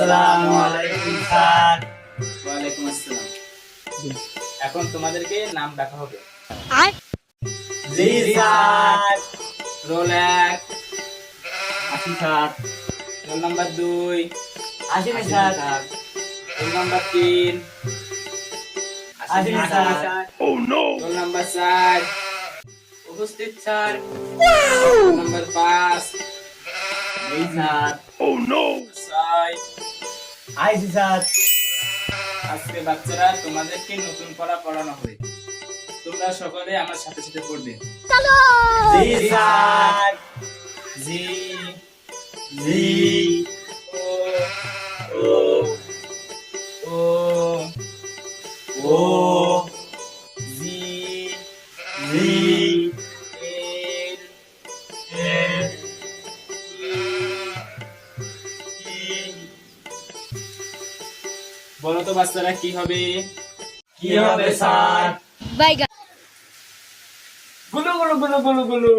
আসসালামু আলাইকুম স্যার। ওয়ালাইকুম আসসালাম। এখন তোমাদেরকে নাম ডাকা হবে। জি স্যার। রোল 1, আসি স্যার। রোল নাম্বার 2, আসেনি স্যার। রোল নাম্বার 3, আসেনি স্যার। রোল নাম্বার 4, উপস্থিত স্যার। রোল নাম্বার 5, জি স্যার। 6। আইসি স্যার। আজকে বাচ্চারা তোমাদেরকে নতুন পড়া পড়ানো হবে। তোমরা সকলে আমার সাথে সাথে পড়বে। জি স্যার। জি জি ও ও ও ও জি জি এল এল ই। বলো তো বাচ্চারা কি হবে? কি হবে স্যার? Bye, গুলু গুলু গুলু গুলু গুলু।